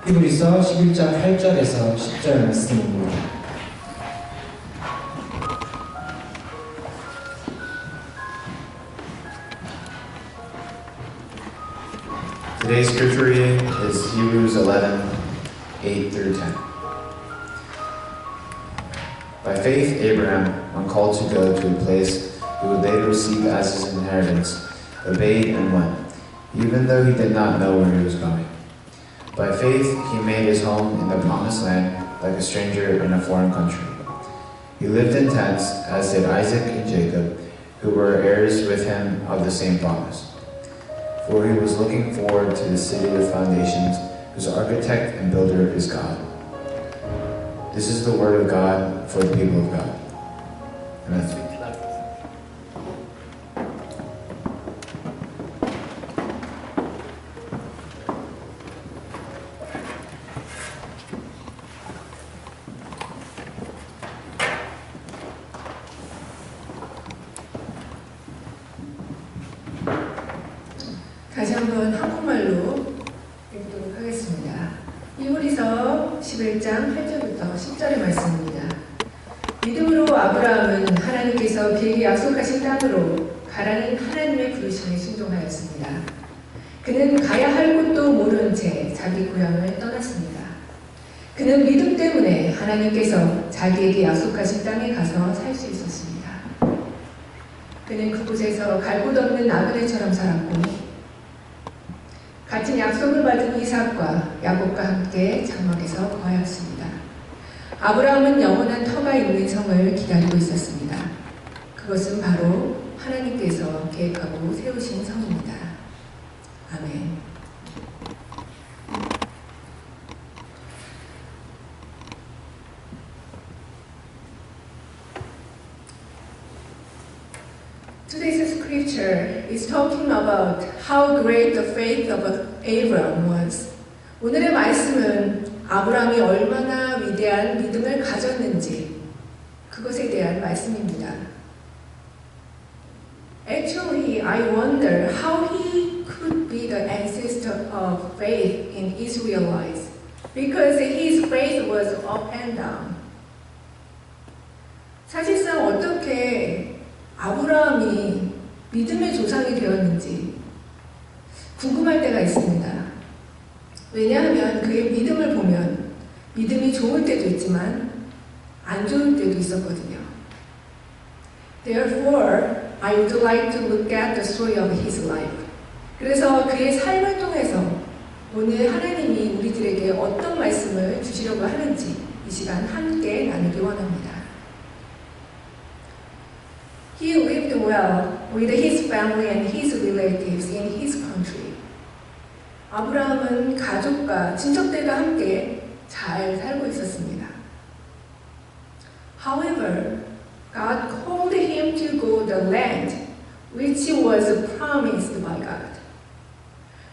히브리서 11장 8절에서 10절 말씀입니다. Today's scripture reading is Hebrews 11, 8 through 10. By faith, Abraham, when called to go to a place he would later receive as his inheritance, obeyed and went, even though he did not know where he was going. By faith, he made his home in the promised land like a stranger in a foreign country. He lived in tents, as did Isaac and Jacob, who were heirs with him of the same promise. For he was looking forward to the city with foundations, whose architect and builder is God. This is the word of God for the people of God. Amen. 다시 한번 한국말로 읽도록 하겠습니다. 히브리서 11장 8절부터 10절의 말씀입니다. 믿음으로 아브라함은 하나님께서 그에게 약속하신 땅으로 가라는 하나님의 부르심에 순종하였습니다. 그는 가야 할 곳도 모르는 채 자기 고향을 떠났습니다. 그는 믿음 때문에 하나님께서 자기에게 약속하신 땅에 가서 살 수 있었습니다. 그는 그곳에서 갈 곳 없는 나그네처럼 살았고 같은 약속을 받은 이삭과 야곱과 함께 장막에서 거하였습니다. 아브라함은 영원한 터가 있는 성을 기다리고 있었습니다. 그것은 바로 하나님께서 계획하고 세우신 성입니다. 아멘. Today's scripture is talking about how great the faith of Abraham was. 오늘의 말씀은 아브라함이 얼마나 위대한 믿음을 가졌는지 그것에 대한 말씀입니다. Actually, I wonder how he could be the ancestor of faith in Israelites, because his faith was up and down. 사실상 어떻게 아브라함이 믿음의 조상이 되었는지 궁금할 때가 있습니다. 왜냐하면 그의 믿음을 보면 믿음이 좋을 때도 있지만 안 좋을 때도 있었거든요. Therefore, I would like to look at the story of his life. 그래서 그의 삶을 통해서 오늘 하나님이 우리들에게 어떤 말씀을 주시려고 하는지 이 시간 함께 나누기 원합니다. He lived well with his family and his relatives in his country. 아브라함은 가족과 친척들과 함께 잘 살고 있었습니다. However, God called him to go the land which was promised by God.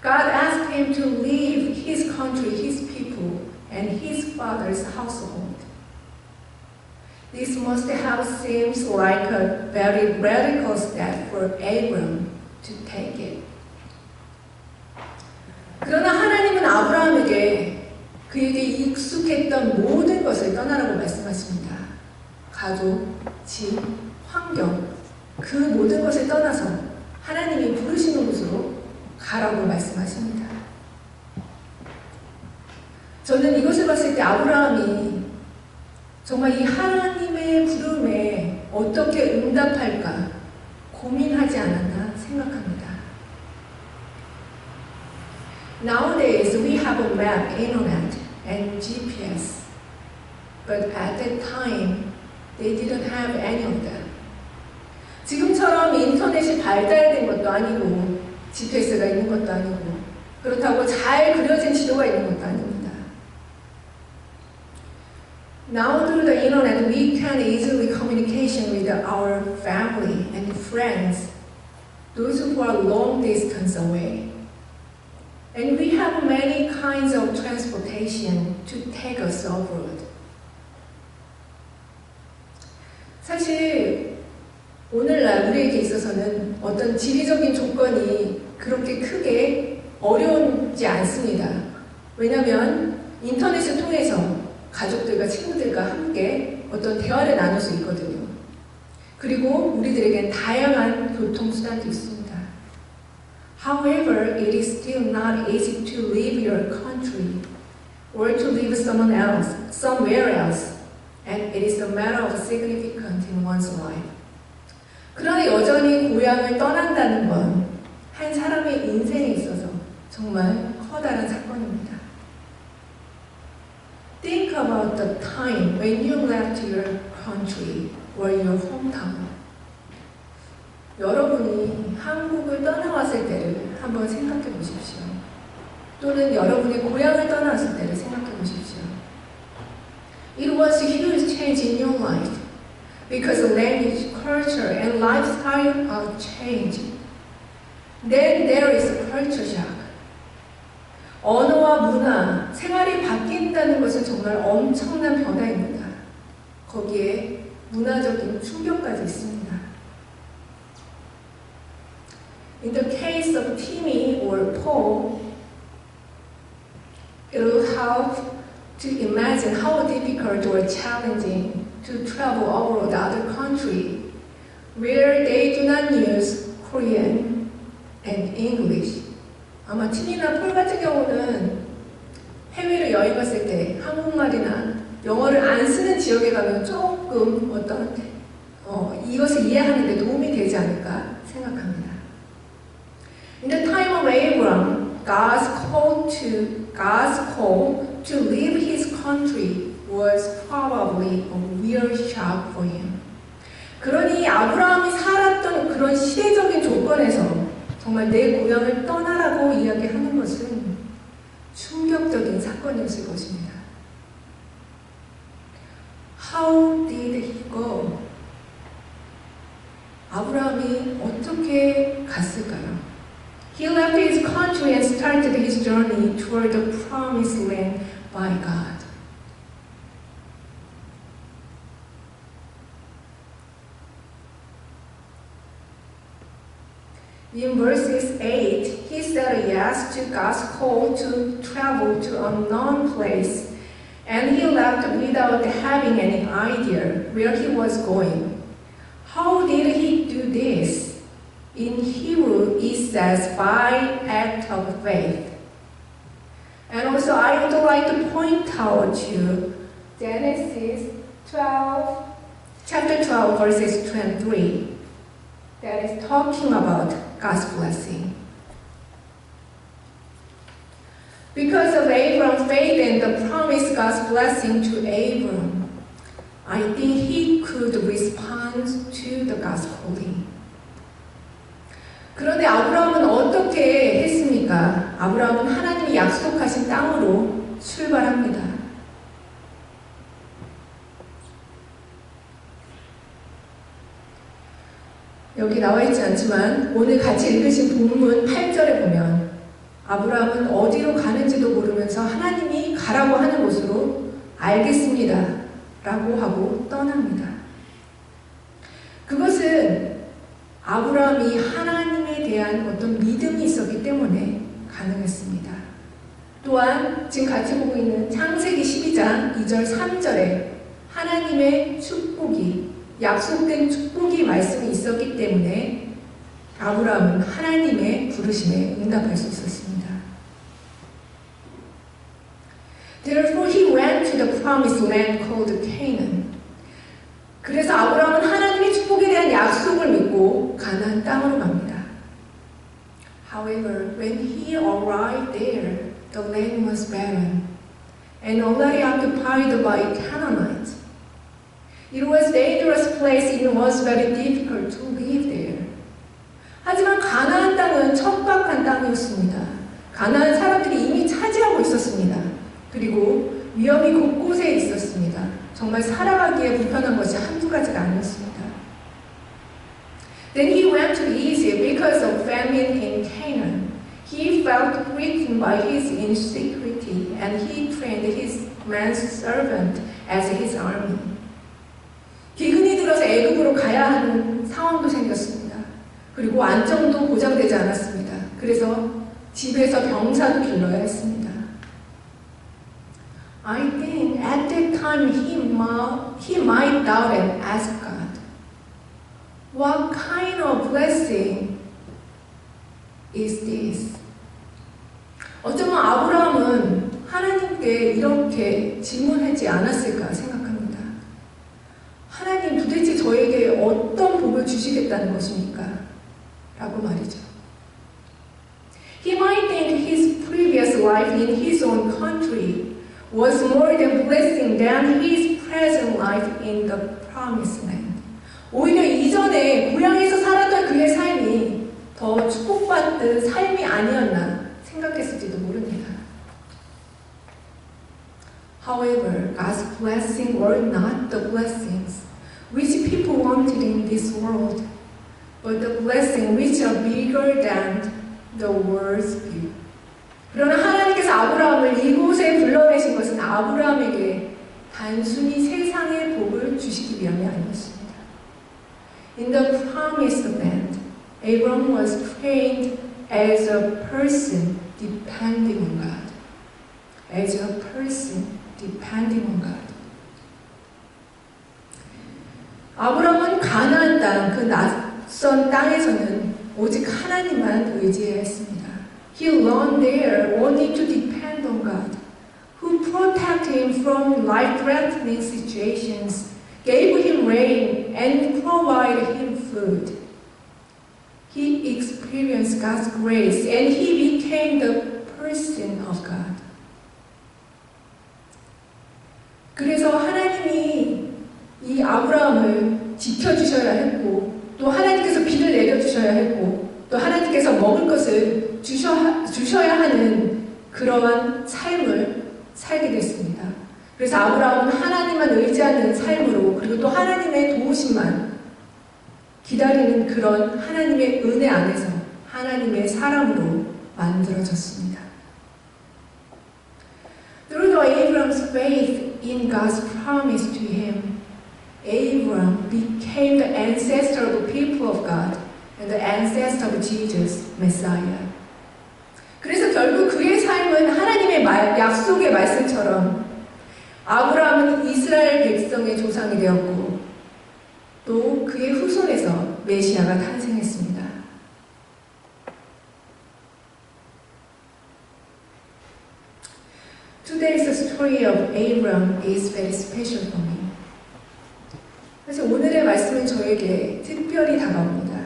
God asked him to leave his country, his people, and his father's household. This must have seemed like a very radical step for Abram to take it. 그러나 하나님은 아브라함에게 그에게 익숙했던 모든 것을 떠나라고 말씀하십니다. 가족, 집, 환경, 그 모든 것을 떠나서 하나님이 부르시는 곳으로 가라고 말씀하십니다. 저는 이것을 봤을 때 아브라함이 정말 이 하나님의 부름에 어떻게 응답할까 고민하지 않았나 생각합니다. Nowadays we have a map, internet, and GPS, but at that time they didn't have any of them. 지금처럼 인터넷이 발달된 것도 아니고 GPS가 있는 것도 아니고 그렇다고 잘 그려진 지도가 있는 것도 아닙니다. Now through the internet, we can easily communication with our family and friends, those who are long distance away. And we have many kinds of transportation to take us abroad. 사실 오늘날 우리에게 있어서는 어떤 지리적인 조건이 그렇게 크게 어려운지 않습니다. 왜냐하면 인터넷을 통해서 가족들과 친구들과 함께 어떤 대화를 나눌 수 있거든요. 그리고 우리들에겐 다양한 교통수단도 있습니다. However, it is still not easy to leave your country or to leave someone else, somewhere else, and it is a matter of significance in one's life. 그러나 여전히 고향을 떠난다는 건 한 사람의 인생에 있어서 정말 커다란 사건입니다. Think about the time when you left your country or your hometown. 여러분이 한국을 떠나왔을 때를 한번 생각해 보십시오. 또는 여러분의 고향을 떠나왔을 때를 생각해 보십시오. It was a huge change in your life because the language, culture, and lifestyle are changed. Then there is a culture shock. 언어와 문화, 생활이 바뀐다는 것은 정말 엄청난 변화입니다. 거기에 문화적인 충격까지 있습니다. In the case of Timmy or Paul, it will help to imagine how difficult or challenging to travel abroad other country where they do not use Korean and English. 아마 티미나 폴 같은 경우는 해외로 여행 갔을 때 한국말이나 영어를 안 쓰는 지역에 가면 조금 어떤 이것을 이해하는 데 도움이 되지 않을까 생각합니다. In the time of Abraham, God's call to leave his country was probably a real shock for him. 그러니 아브라함이 살았던 그런 시대적인 조건에서 정말 내 고향을 떠나라고 이야기하는 것은 충격적인 사건이었을 것입니다. How did he go? 아브라함이 어떻게 갔을까요? He left his country and started his journey toward the promised land by God. In verses 8, he said yes to God's call to travel to an unknown place, and he left without having any idea where he was going. How did he do this? In Hebrew, it says by act of faith. And also, I would like to point out to Genesis 12, chapter 12, verses 23. That is talking about God's blessing. Because of Abraham's faith and the promised God's blessing to Abram, I think he could respond to the God's calling. 그런데 아브라함은 어떻게 했습니까? 아브라함은 하나님이 약속하신 땅으로 출발합니다. 여기 나와 있지 않지만 오늘 같이 읽으신 본문 8절에 보면 아브라함은 어디로 가는지도 모르면서 하나님이 가라고 하는 곳으로 알겠습니다 라고 하고 떠납니다. 그것은 아브라함이 하나님에 대한 어떤 믿음이 있었기 때문에 가능했습니다. 또한 지금 같이 보고 있는 창세기 12장 2절 3절에 하나님의 축복이 약속된 축복이 말씀이 있었기 때문에 아브라함은 하나님의 부르심에 응답할 수 있었습니다. Therefore he went to the promised land called Canaan. 그래서 아브라함은 하나님의 축복에 대한 약속을 믿고 가나안 땅으로 갑니다. However, when he arrived there, the land was barren and already occupied by Canaanites. It was a dangerous place and it was very difficult to live there. 하지만 가나안 땅은 척박한 땅이었습니다. 가나안 사람들이 이미 차지하고 있었습니다. 그리고 위험이 곳곳에 있었습니다. 정말 살아가기에 불편한 것이 한두 가지가 아니었습니다. Then he went to Egypt because of famine in Canaan. He felt threatened by his insecurity and he trained his manservant as his army. 기근이 들어서 애굽으로 가야 하는 상황도 생겼습니다. 그리고 안정도 보장되지 않았습니다. 그래서 집에서 병사도 길러야 했습니다. I think at that time he might doubt and ask God, what kind of blessing is this? 어쩌면 아브라함은 하나님께 이렇게 질문하지 않았을까 생각합니다. 하나님 도대체 저에게 어떤 복을 주시겠다는 것입니까? 라고 말이죠. He might think his previous life in his own country was more than blessing than his present life in the promised land. 오히려 이전에 고향에서 살았던 그의 삶이 더 축복받는 삶이 아니었나 생각했을지도 모릅니다. However, God's blessings were not the blessings which people wanted in this world, but the blessings which are bigger than the world's view. 그러나 하나님께서 아브라함을 이곳에 불러내신 것은 아브라함에게 단순히 세상의 복을 주시기 위함이 아니었습니다. In the promised land, Abram was trained as a person depending on God. As a person depending on God. 아브라함은 가나안 땅, 그 낯선 땅에서는 오직 하나님만 의지해야 했습니다. He learned there only to depend on God, who protected him from life-threatening situations, gave him rain, and provided him food. He experienced God's grace, and he became the person of God. 그래서 하나님이 이 아브라함을 지켜주셔야 했고, 또 하나님께서 비를 내려주셔야 했고, 또 하나님께서 먹을 것을 주셔야 하는 그러한 삶을 살게 됐습니다. 그래서 아브라함은 하나님만 의지하는 삶으로, 그리고 또 하나님의 도우심만 기다리는 그런 하나님의 은혜 안에서 하나님의 사람으로 만들어졌습니다. Through Abraham's faith in God's promise to him, Abram became the ancestor of the people of God and the ancestor of Jesus, Messiah. 그래서 결국 그의 삶은 하나님의 약속의 말씀처럼 아브라함은 이스라엘 백성의 조상이 되었고 또 그의 후손에서 메시아가 탄생했습니다. Today's story of Abram is very special for me. 사실 오늘의 말씀은 저에게 특별히 다가옵니다.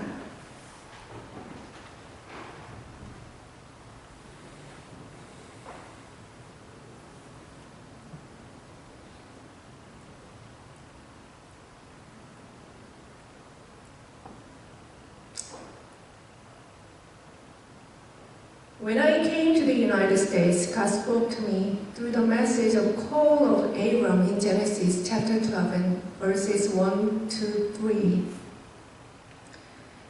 When I came to the United States, God spoke to me through the message of call of Abram in Genesis chapter 12 and verses 1 to 3.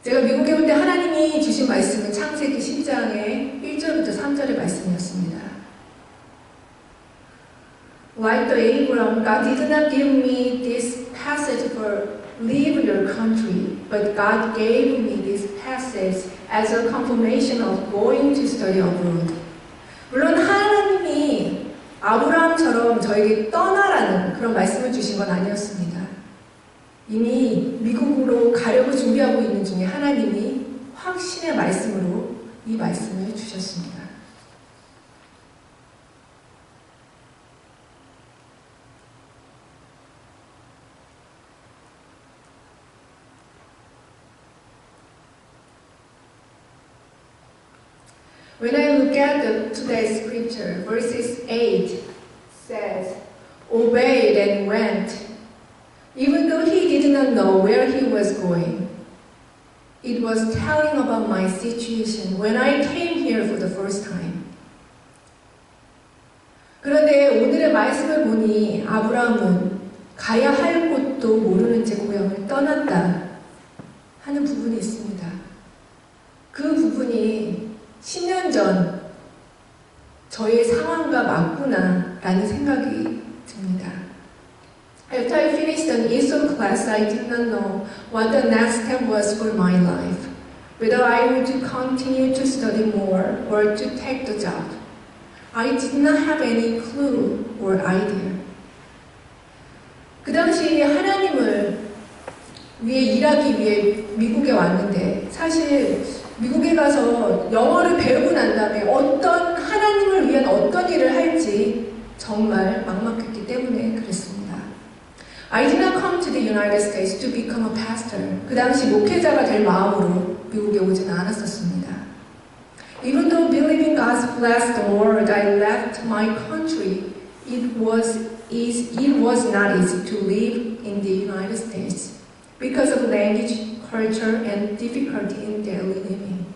제가 미국에 올 때 하나님이 주신 말씀은 창세기 10장의 1절부터 3절의 말씀이었습니다. Like the Abram, God did not give me this passage for leave your country, but God gave me this passage as a confirmation of going to study abroad. 물론 하나님이 아브라함처럼 저에게 떠나라는 그런 말씀을 주신 건 아니었습니다. 이미 미국으로 가려고 준비하고 있는 중에 하나님이 확신의 말씀으로 이 말씀을 주셨습니다. When I look at today's scripture, verses 8 says, obeyed and went, even though he did not know where he was going. It was telling about my situation when I came here for the first time. 그런데 오늘의 말씀을 보니 아브라함은 가야 할 곳도 모르는 채 고향을 떠났다 하는 부분이 있습니다. 그 부분이 10년 전 저의 상황과 맞구나 라는 생각이 듭니다. After I finished an ESOL class, I did not know what the next step was for my life, whether I would continue to study more or to take the job. I did not have any clue or idea. 그 당시 하나님을 위해 일하기 위해 미국에 왔는데 사실 미국에 가서 영어를 배우고 난 다음에 어떤 하나님을 위한 어떤 일을 할지 정말 막막했기 때문에 그랬습니다. I did not come to the United States to become a pastor. 그 당시 목회자가 될 마음으로 미국에 오지는 않았었습니다. Even though believing God's blessed word, I left my country. It was not easy to live in the United States because of language, culture, and difficulty in daily living.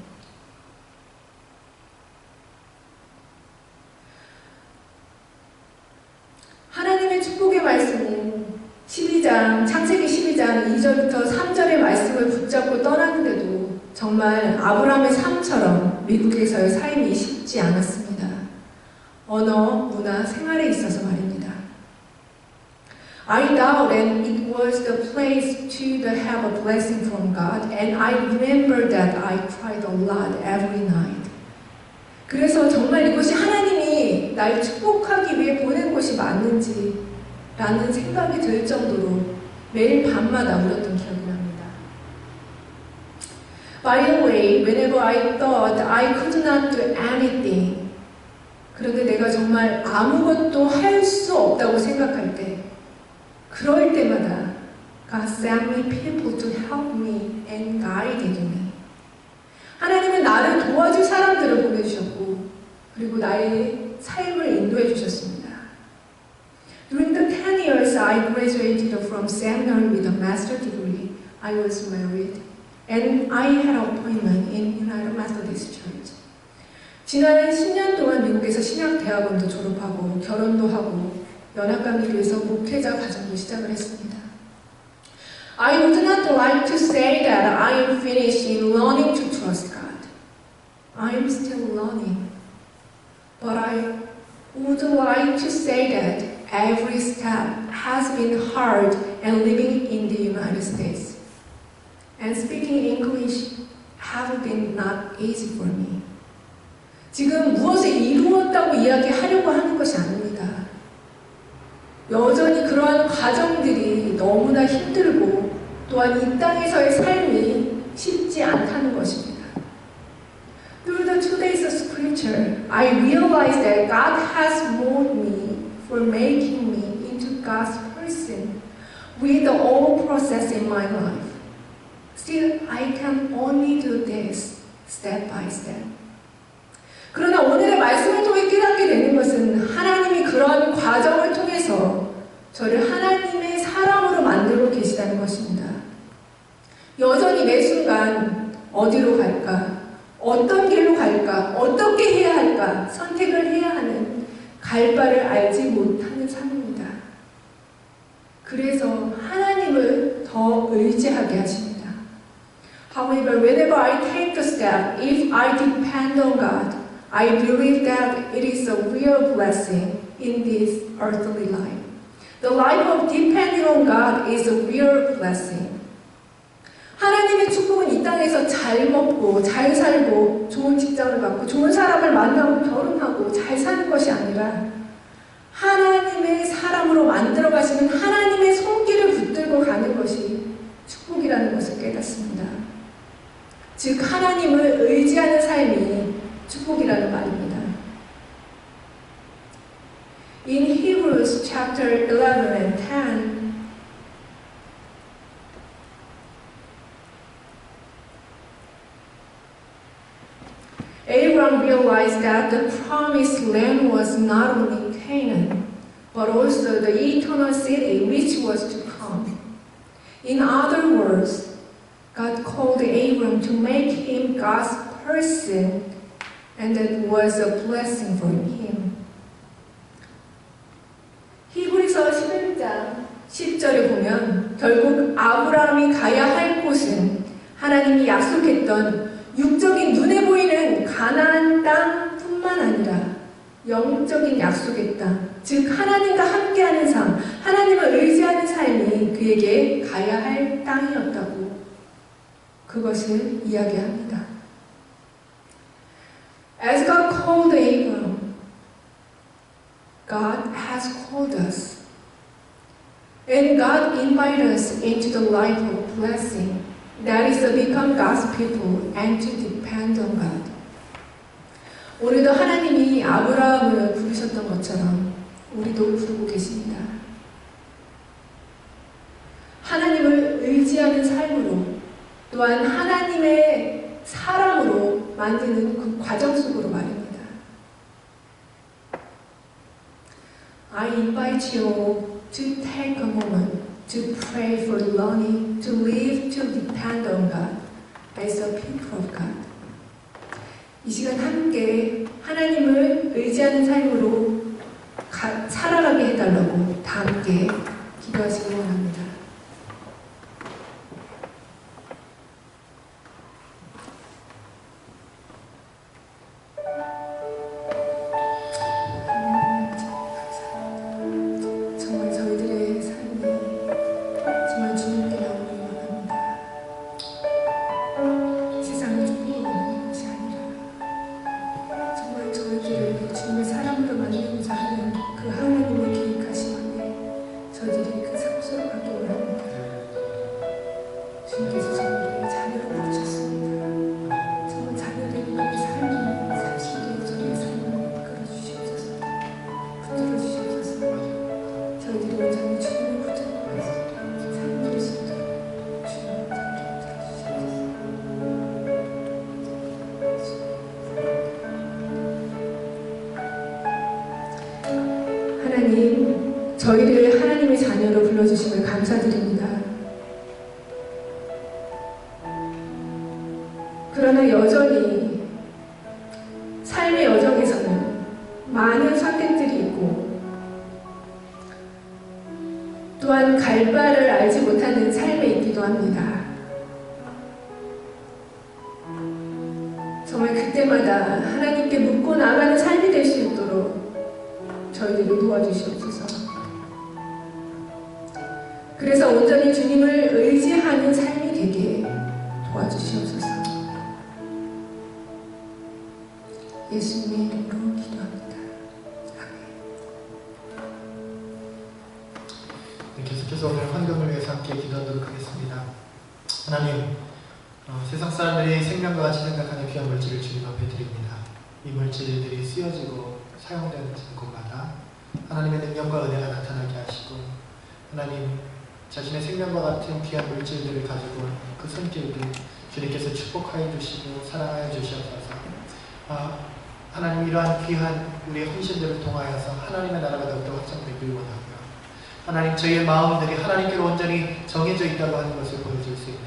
하나님의 축복의 말씀인 12장, 창세기 12장 2절부터 3절의 말씀을 붙잡고 떠났는데도 정말 아브라함의 삶처럼 미국에서의 삶이 쉽지 않았습니다. 언어, 문화, 생활에 있어서 말입니다. I doubted it was the place to have a blessing from God, and I remember that I cried a lot every night. 그래서 정말 이곳이 하나님이 날 축복하기 위해 보낸 곳이 맞는지 라는 생각이 들 정도로 매일 밤마다 울었던 기억이 납니다. By the way, whenever I thought I could not do anything, 그런데 내가 정말 아무것도 할 수 없다고 생각할 때, 그럴 때마다 God sent me people to help me and guided me. 하나님은 나를 도와줄 사람들을 보내주셨고 그리고 나의 삶을 인도해 주셨습니다. During the 10 years I graduated from seminary with a master's degree, I was married and I had an appointment in United Methodist Church. 지난 10년 동안 미국에서 신학대학원도 졸업하고 결혼도 하고 연합감리교에서 목회자 과정도 시작을 했습니다. I would not like to say that I am finished in learning to trust God. I am still learning. But I would like to say that every step has been hard and living in the United States and speaking English have been not easy for me. 지금 무엇을 이루었다고 이야기하려고 하는 것이 아닙니다. 여전히 그러한 과정들이 너무나 힘들고 또한 이 땅에서의 삶이 쉽지 않다는 것입니다. Through the 2 days of scripture, I realized that God has molded me for making me into God's person with the whole process in my life. Still, I can only do this step by step. 그러나 오늘의 말씀을 통해 깨닫게 되는 것은 하나님이 그런 과정을 통해서 저를 하나님의 사람으로 만들고 계시다는 것입니다. 여전히 매 순간 어디로 갈까? 어떤 길로 갈까? 어떻게 해야 할까? 선택을 해야 하는 갈 바를 알지 못하는 삶입니다. 그래서 하나님을 더 의지하게 하십니다. However, whenever I take a step, if I depend on God, I believe that it is a real blessing in this earthly life. The life of depending on God is a real blessing. 하나님의 축복은 이 땅에서 잘 먹고 잘 살고 좋은 직장을 갖고 좋은 사람을 만나고 결혼하고 잘 사는 것이 아니라 하나님의 사람으로 만들어 가시는 하나님의 손길을 붙들고 가는 것이 축복이라는 것을 깨닫습니다. 즉 하나님을 의지하는 삶이 축복이라는 말입니다. In Hebrews chapter 11 and 10, Abraham realized that the promised land was not only Canaan, but also the eternal city which was to come. In other words, God called Abraham to make him God's person, and that was a blessing for him. 히브리서 11장 10절에 보면 결국 아브라함이 가야 할 곳은 하나님이 약속했던 육적인 눈에 보이는 가나안 땅뿐만 아니라 영적인 약속의 땅, 즉 하나님과 함께하는 삶, 하나님을 의지하는 삶이 그에게 가야 할 땅이었다고 그것을 이야기합니다. As God called Abraham, God has called us. And God invites us into the life of blessing. That is to become God's people and to depend on God. 오늘도 하나님이 아브라함을 부르셨던 것처럼 우리도 부르고 계십니다. 하나님을 의지하는 삶으로 또한 하나님의 사람으로 만드는 그 과정 속으로 말입니다. I invite you all to take a moment to pray for learning to live to depend on God as a people of God. 이 시간 함께 하나님을 의지하는 삶으로 살아가게 해달라고 다 함께 기도하시기 원합니다. 정말 저희들의 삶이 정말 주님께 나오길 원합니다. 세상을 축복으로 만드는 것이 아니라 정말 저희들을 주님의 사람으로 만들고자 하는 그 하나님의 계획하심 안에 저희들이 그 상수로 가기 원합니다. 주님께서 저희를 자녀로 부르셨습니다. 정말 자녀된 우리의 삶을 살 수 있도록 저희의 삶을 이끌어 주시옵소서. 붙들어 주시옵소서. 저희들이 온전히 주님을 붙들고 삶을 누릴 수 있도록 주님 붙들어 주시옵소서. 하나님, 저희를 하나님의 자녀로 불러주심을 감사드립니다. 그러나 여전히 삶의 여정에서는 많은 선택들이 있고 또한 갈 바를 알지 못하는 삶에 있기도 합니다. 정말 그때마다 하나님께 묻고 나가는 삶이 될 수 있도록 저희들을 도와주시옵소서. 그래서 온전히 주님을 의지하는 삶이 되게 도와주시옵소서. 예수님의 이름으로 기도합니다. 네, 계속해서 오늘 환경을 위해서 함께 기도하도록 하겠습니다. 하나님, 세상 사람들이 생명과 같이 생각하는 귀한 물질을 주님 앞에 드립니다. 이 물질들이 쓰여지고 사용되는 곳마다 하나님의 능력과 은혜가 나타나게 하시고 하나님 자신의 생명과 같은 귀한 물질들을 가지고 그 손길들 주님께서 축복하여 주시고 사랑하여 주시옵소서. 하나님 이러한 귀한 우리의 헌신들을 통하여서 하나님의 나라가 더욱더 확장되길 원하고요. 하나님 저희의 마음들이 하나님께로 온전히 정해져 있다고 하는 것을 보여줄 수 있는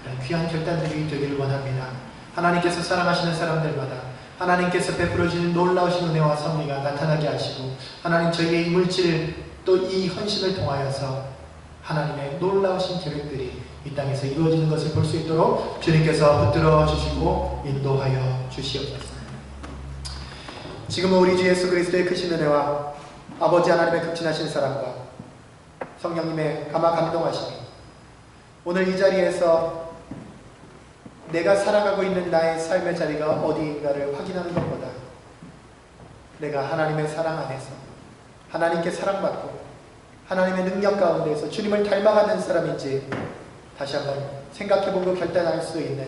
그런 귀한 결단들이 되기를 원합니다. 하나님께서 사랑하시는 사람들마다 하나님께서 베풀어 주신 놀라우신 은혜와 섭리가 나타나게 하시고 하나님 저희의 이 물질 또 이 헌신을 통하여서 하나님의 놀라우신 계획들이 이 땅에서 이루어지는 것을 볼 수 있도록 주님께서 붙들어 주시고 인도하여 주시옵소서. 지금은 우리 주 예수 그리스도의 크신 은혜와 아버지 하나님의 극진하신 사랑과 성령님의 감화 감동하심이 오늘 이 자리에서 내가 살아가고 있는 나의 삶의 자리가 어디인가를 확인하는 것보다 내가 하나님의 사랑 안에서 하나님께 사랑받고 하나님의 능력 가운데서 주님을 닮아가는 사람인지 다시 한번 생각해보고 결단할 수 있는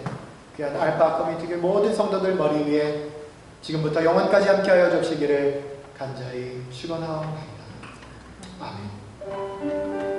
귀한 알파 커뮤니티 모든 성도들 머리 위에 지금부터 영원까지 함께하여 주시기를 간절히 축원하옵나이다. 아멘.